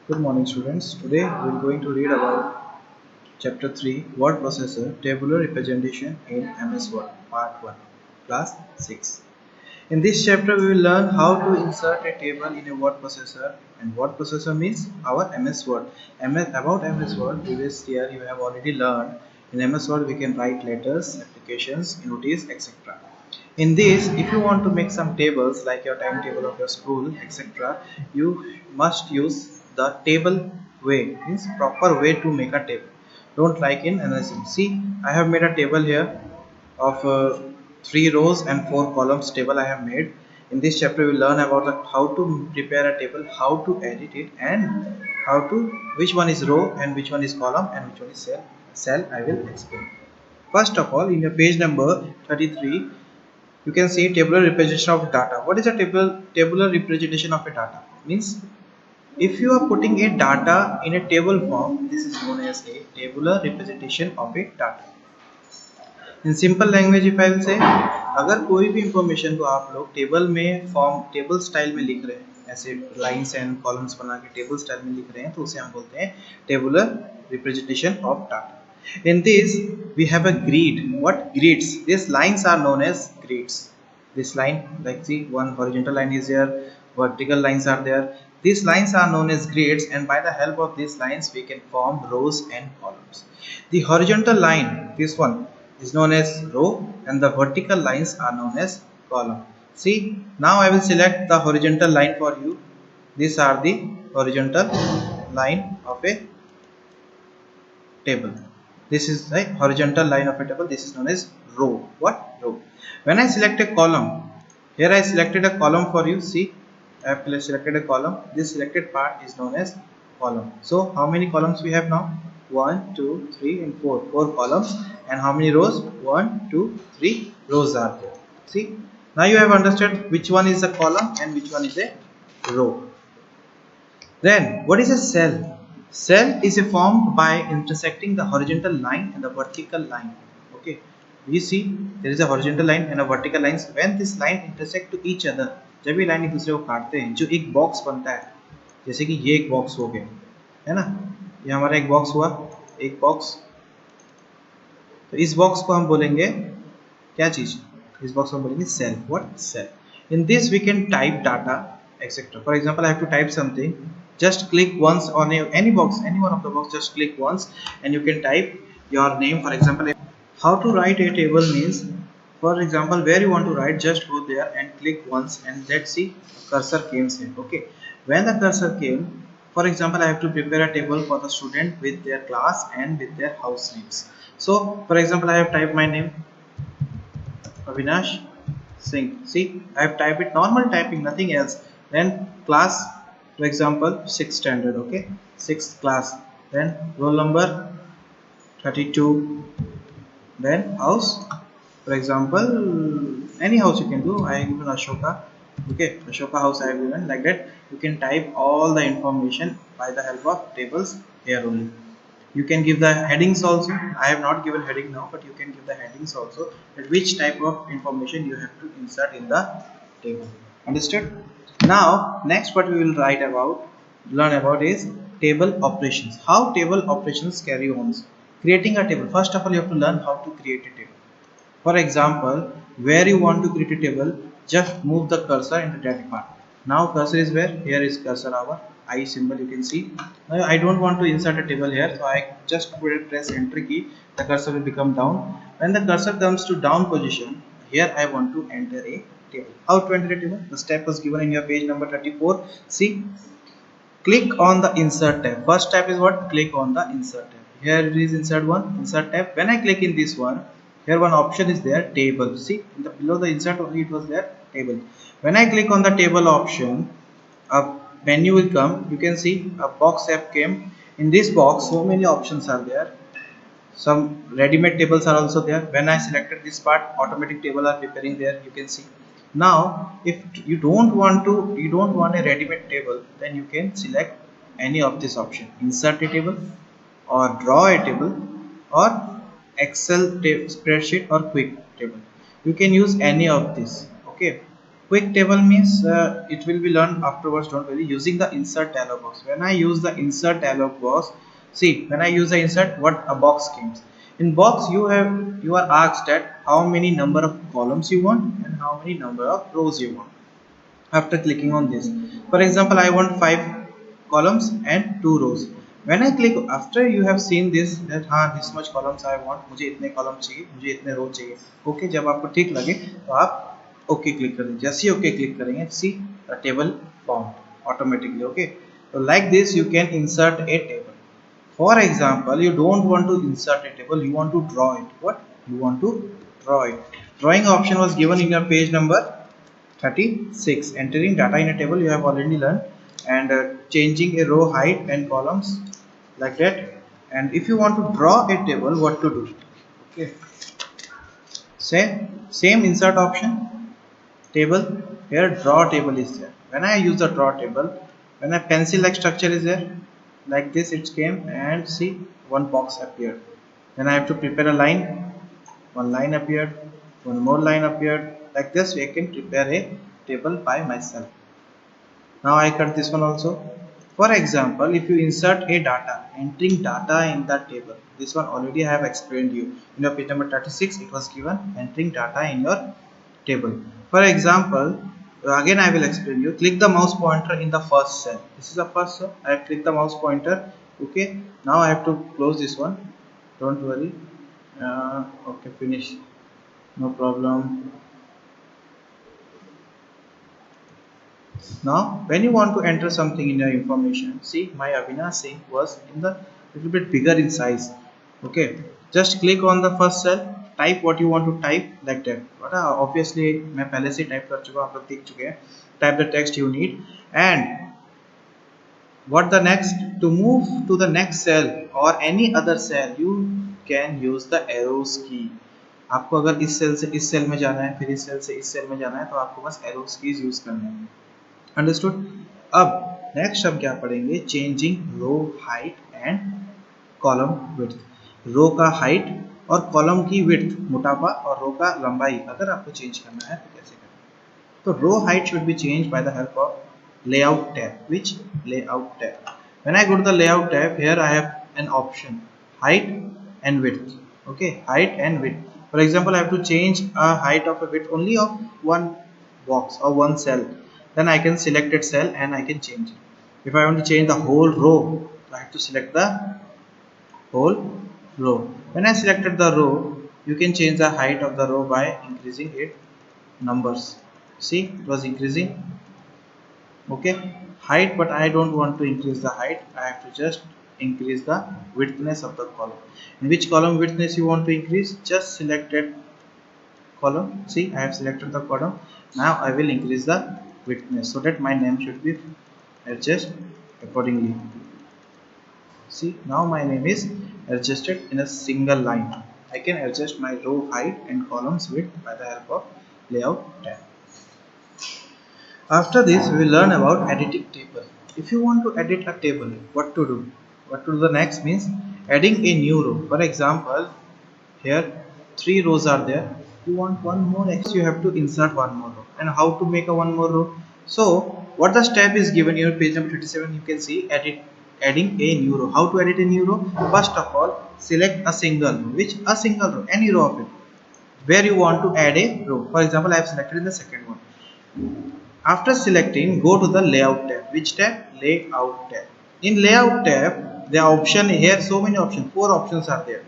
Good morning, students. Today we are going to read about Chapter 3 Word Processor Tabular Representation in MS Word, Part 1, Class 6. In this chapter, we will learn how to insert a table in a word processor. And word processor means our MS Word. About MS Word, previous year you have already learned. In MS Word, we can write letters, applications, notice, etc. In this, if you want to make some tables like your timetable of your school, etc., you must use the table way, means proper way to make a table. Don't like in analysis. See, I have made a table here of 3 rows and 4 columns table I have made. In this chapter, we will learn about how to prepare a table, how to edit it, and how to which one is row and which one is column and which one is cell. Cell I will explain. First of all, in your page number 33, you can see tabular representation of data. What is a tabular representation of a data? Means if you are putting a data in a table form, this is known as a tabular representation of a data. In simple language if I will say अगर कोई भी information को आप लोग table में form table style में लिख रहे हैं, ऐसे लाइंस एंड कॉलम्स बना के टेबल स्टाइल में लिख रहे हैं, तो उसे हम बोलते हैं tabular representation of data. In this we have a grid. What grids? These lines are known as grids. This line, like see, one horizontal line is there, vertical lines are there. These lines are known as grids, and by the help of these lines we can form rows and columns. The horizontal line, this one, is known as row, and the vertical lines are known as column. See, now I will select the horizontal line for you. These are the horizontal line of a table. This is the horizontal line of a table. This is known as row. What? Row. When I select a column, here I selected a column for you. See, I have selected a column. This selected part is known as column. So how many columns we have now? 1 2 3 and 4. 4 columns. And how many rows? 1 2 3 rows are there. See, now you have understood which one is a column and which one is a row. Then what is a cell? Cell is formed by intersecting the horizontal line and the vertical line. Okay, you see there is a horizontal line and a vertical lines. When this line intersect to each other, जब ये line एक दूसरे को काटते हैं, जो एक box बनता है, जैसे कि ये एक बॉक्स हो गया, है ना, ये हमारा एक बॉक्स हुआ, एक बॉक्स. तो इस बॉक्स को हम बोलेंगे क्या चीज? इस बॉक्स को हम बोलेंगे cell. What? Cell. In this we can type data, etc. For example, I have to type something. Just click once on any box, any one of the box. Just click once, and you can type your name. For example, how to write a table means, for example, where you want to write, just go there and click once, and let's see, cursor came here. Okay, when the cursor came, for example, I have to prepare a table for the student with their class and with their house names. So, for example, I have typed my name, Avinash Singh. See, I have typed it normal typing, nothing else. Then class, for example, 6th standard. Okay, 6th class. Then roll number 32. Then house, for example, any house you can do. I have given Ashoka. Okay, Ashoka house I have given, like that. You can type all the information by the help of tables here only. You can give the headings also. I have not given heading now, but you can give the headings also, that which type of information you have to insert in the table. Understood? Now next what we will learn about is table operations. How table operations carry on. Creating a table. First of all, you have to learn how to create a table. For example, where you want to create a table, just move the cursor into that part. Now cursor is where? Here is cursor, our I symbol, you can see. Now I don't want to insert a table here, so I just press enter key. The cursor will become down. When the cursor comes to down position, here I want to enter a table. How to enter a table? The step was given in your page number 34. See, click on the insert tab. First step is what? Click on the insert tab. Here it is insert one, insert tab. When I click in this one, here one option is there, table. See, below the insert only it was there, table. When I click on the table option, a menu will come. You can see a box app came. In this box, so many options are there. Some ready-made tables are also there. When I selected this part, automatic table are preparing there, you can see. Now if you don't want a ready-made table, then you can select any of this option: insert a table, or draw a table, or Excel spreadsheet, or quick table. You can use any of this. Okay, Quick table means it will be learned afterwards, don't worry. Using the insert dialog box. When I use the insert dialog box, see, when I use the insert, what a box comes. In box, you are asked that how many number of columns you want and how many number of rows you want. After clicking on this, for example, I want 5 columns and 2 rows. When I click, after you have seen this that हाँ this much columns I want, मुझे इतने column चाहिए, मुझे इतने row चाहिए. Okay, जब आपको ठीक लगे तो आप OK क्लिक कर दें. जैसे ही OK क्लिक करेंगे, see the table formed automatically. Okay, so like this you can insert a table. For example, you don't want to insert a table, you want to draw it. What? You want to draw it. Drawing option was given in your page number 36. Entering data in a table you have already learned, and changing a row height and columns like that. And if you want to draw a table, what to do? Okay, same insert option, table. Here draw table is there. When I use the draw table, when a pencil like structure is there, like this it came, and see one box appeared. Then I have to prepare a line. One line appeared, one more line appeared. Like this I can prepare a table by myself. Now I cut this one also. For example, if you insert a data, entering data in the table, this one already I have explained you in your page number 36. It was given entering data in your table. For example, again I will explain you. Click the mouse pointer in the first cell. This is the first cell. I have clicked the mouse pointer. Okay, now I have to close this one, don't worry. Okay, finish, no problem. Now, when you want to enter something in your information, see my Avinash Singh was in the little bit bigger in size. Okay, just click on the first cell, type what you want to type like that. But obviously, मैं पहले से type कर चुका हूँ, आप लोग देख चुके हैं. Type the text you need, and what the next, to move to the next cell or any other cell, you can use the arrows key. आपको अगर इस सेल से इस सेल में जाना है, फिर इस सेल से इस सेल में जाना है, तो आपको बस arrows keys यूज करना है. अंडरस्टूड. अब नेक्स्ट हम क्या पढ़ेंगे, changing row height and column width. Row का हाइट और कॉलम की विड्थ, मोटापा, और रो का लंबाई अगर आपको चेंज करना है तो कैसे करना है. तो row height should be change by the help of layout tab. Which layout tab? When I go to the layout tab, here I have an option height and width. Okay, height and width. For example, I have to change a height of a width only of one box or one cell. Then I can select that cell and I can change it. If I want to change the whole row, I have to select the whole row. When I selected the row, you can change the height of the row by increasing its numbers. See, it was increasing. Okay, height, but I don't want to increase the height. I have to just increase the widthness of the column. In which column widthness you want to increase, just select that column. See, I have selected the column. Now I will increase the widthness so that my name should be adjusted accordingly. See, now my name is adjusted in a single line. I can adjust my row height and columns width by the help of layout tab. After this, we will learn about editing table. If you want to edit a table, what to do? What to do the next means adding a new row. For example, here 3 rows are there. You want one more X, you have to insert one more row. And how to make a one more row? So, what the step is given here, page number 37, you can see adding a new row. How to edit a new row? First of all, select a single row. Which? A single row, any row of it, where you want to add a row. For example, I have selected in the second one. After selecting, go to the layout tab. Which tab? Layout tab. In layout tab, the option here, so many options, 4 options are there.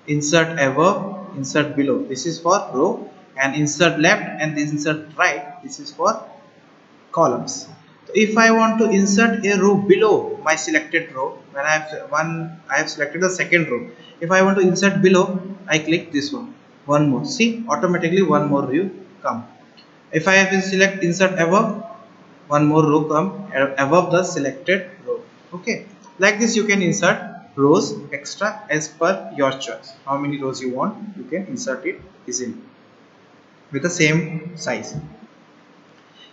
Insert above, insert below. This is for row, and insert left and insert right. This is for columns. So if I want to insert a row below my selected row, when I have selected the second row. If I want to insert below, I click this one. One more. See, automatically one more row come. If I have to select insert above, one more row come above the selected row. Okay, like this you can insert rows extra as per your choice. How many rows you want, you can insert it easily with the same size.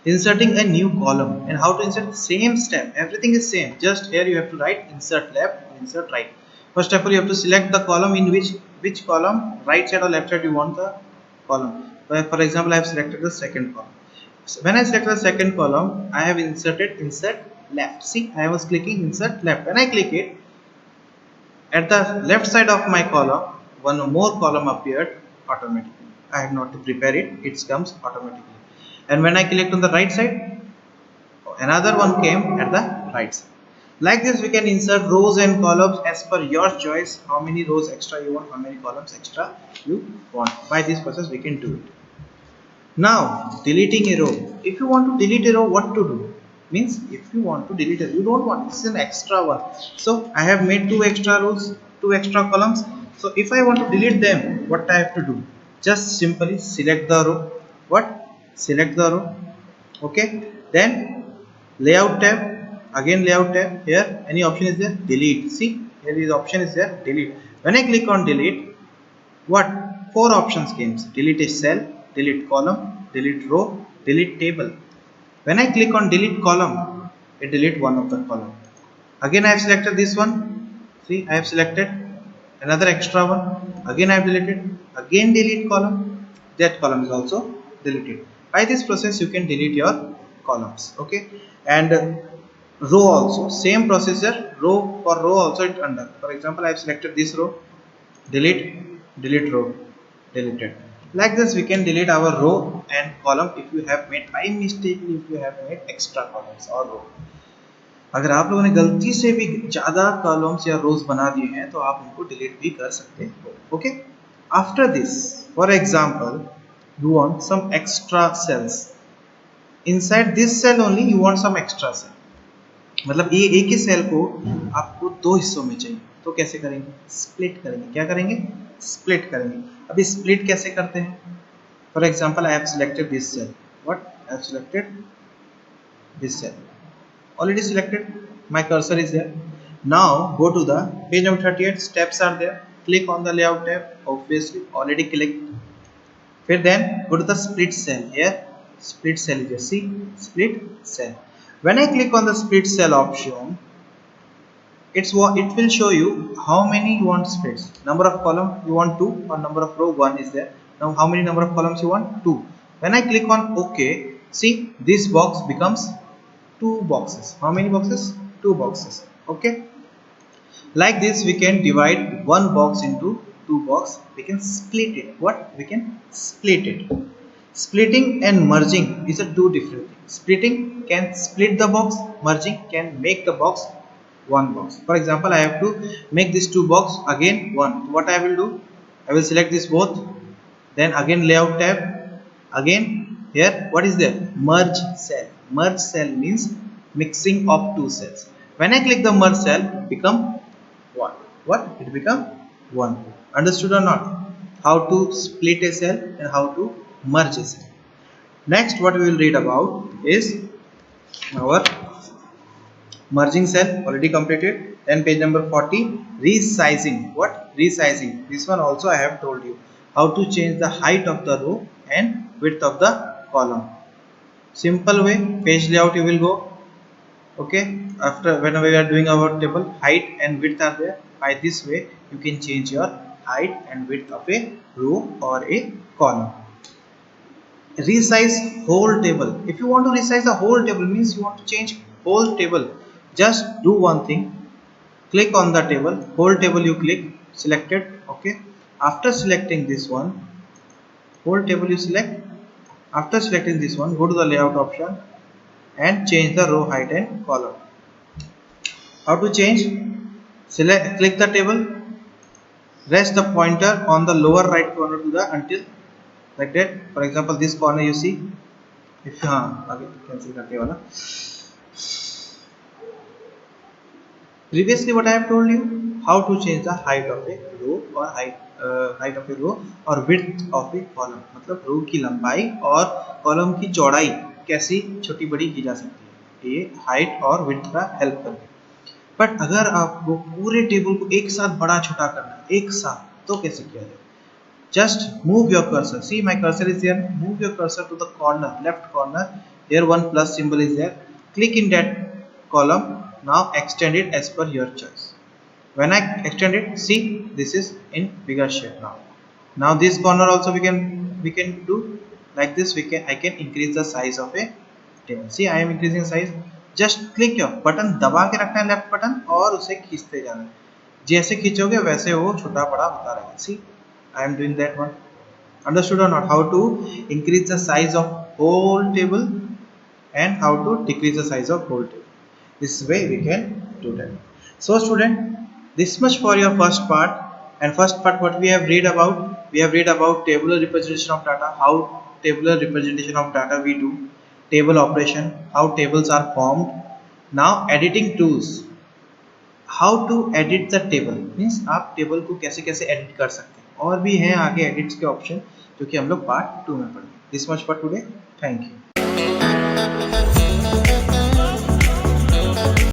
Inserting a new column, and how to insert, same step, everything is same, just here you have to write insert left, insert right. First of all, you have to select the column in which column, right side or left side you want the column. For example, I have selected the second column. So when I select the second column, I have inserted insert left. See, I was clicking insert left. When I click it, at the left side of my column, one more column appeared automatically. I have not to prepare it, it comes automatically. And when I click on the right side, another one came at the right side. Like this, we can insert rows and columns as per your choice. How many rows extra you want, how many columns extra you want. By this process, we can do it. Now, deleting a row. If you want to delete a row, what to do? Means if you want to delete it, you don't want this is an extra one. So I have made two extra rows, two extra columns. So if I want to delete them, what I have to do? Just simply select the row. What? Select the row. Okay. Then layout tab. Again layout tab. Here any option is there? Delete. See here is option is there. Delete. When I click on delete, what? Four options came. Delete a cell, delete column, delete row, delete table. When I click on delete column, it delete one of the column. Again I have selected this one. See, I have selected another extra one. Again I have deleted. Again delete column. That column is also deleted. By this process you can delete your columns. Okay. And row also same procedure. Row for row also it under. For example, I have selected this row. Delete, delete row, deleted. Like this we can delete our row and column if you have made by mistake, if you have made extra columns or row. अगर आप लोगों ने गलती से भी ज़्यादा columns या रोज बना दिए हैं तो आप उनको डिलीट भी कर सकते हो. Okay. After this, for example, you want some extra cells. Inside this cell only you want some extra cell. मतलब ये एक ही सेल को आपको दो हिस्सों में चाहिए तो कैसे करेंगे? स्प्लिट करेंगे. क्या करेंगे? स्प्लिट करेंगे. अभी स्प्लिट कैसे करते हैं? For example, I have selected this cell. What? I have selected this cell. Already selected. My cursor is there. Now go to the page number 38. Steps are there. Click on the layout tab. Obviously already clicked. Then go to the split cell. Here split cell is there. See, split cell. When I click on the split cell option, it will show you how many you want splits. Number of column you want 2 or number of row 1 is there. Now how many number of columns you want? 2. When I click on OK, see this box becomes 2 boxes. How many boxes? 2 boxes. Okay. Like this we can divide one box into 2 boxes. We can split it. What? We can split it. Splitting and merging is a two different things. Splitting can split the box. Merging can make the box one box. For example, I have to make this 2 box again one. What I will do? I will select this both. Then again layout tab. Again here what is there? Merge cell. Merge cell means mixing of two cells. When I click the merge cell, become one. What? It become one. Understood or not? How to split a cell and how to merge a cell. Next what we will read about is our merging cell, already completed. Then page number 40, resizing. What? Resizing. This one also I have told you how to change the height of the row and width of the column. Simple way, page layout you will go. Okay, after whenever we are doing our table, height and width are there. By this way you can change your height and width of a row or a column. Resize whole table. If you want to resize the whole table, means you want to change whole table, just do one thing. Click on the table, whole table you click, selected. Okay, after selecting this one, whole table you select. After selecting this one, go to the layout option and change the row height and column. How to change? Select, click the table, rest the pointer on the lower right corner to the until like that. For example, this corner you see. If again cancel करके वाला. Previously what I have told you, how to change the height of a row or height of a row or width of a column. मतलब रो की लंबाई और column की चौड़ाई कैसी छोटी बड़ी की जा सकती है, ये हाइट और विड्थ का हेल्प करके. बट अगर आपको पूरे टेबल को एक साथ बड़ा छोटा करना है एक साथ, तो कैसे किया जाए? Just move your cursor. See, my cursor is here. Move your cursor to the corner, left corner. Here one plus symbol is there. Click in that column. Now extend it as per your choice. When I extend it, see, this is in bigger shape now. Now this corner also we can do. like this I can increase the size of a table. See, I am increasing size. Just click your button दबा के रखना है, left button, और उसे खींचते जाना है. जैसे खींचोगे वैसे वो छोटा बड़ा होता रहेगा. See, I am doing that one. Understood or not? How to increase the size of whole table and how to decrease the size of whole table. This way we can do that. So student, this much for your first part. And first part, what we have read about, we have read about tabular representation of data, how tabular representation of data we do, table operation, how tables are formed. Now editing tools, how to edit the table, means आप table को कैसे कैसे edit कर सकते हैं. और भी हैं आगे एडिट्स के ऑप्शन जो कि हम लोग पार्ट 2 में पढ़ेंगे. This much for today. Thank you.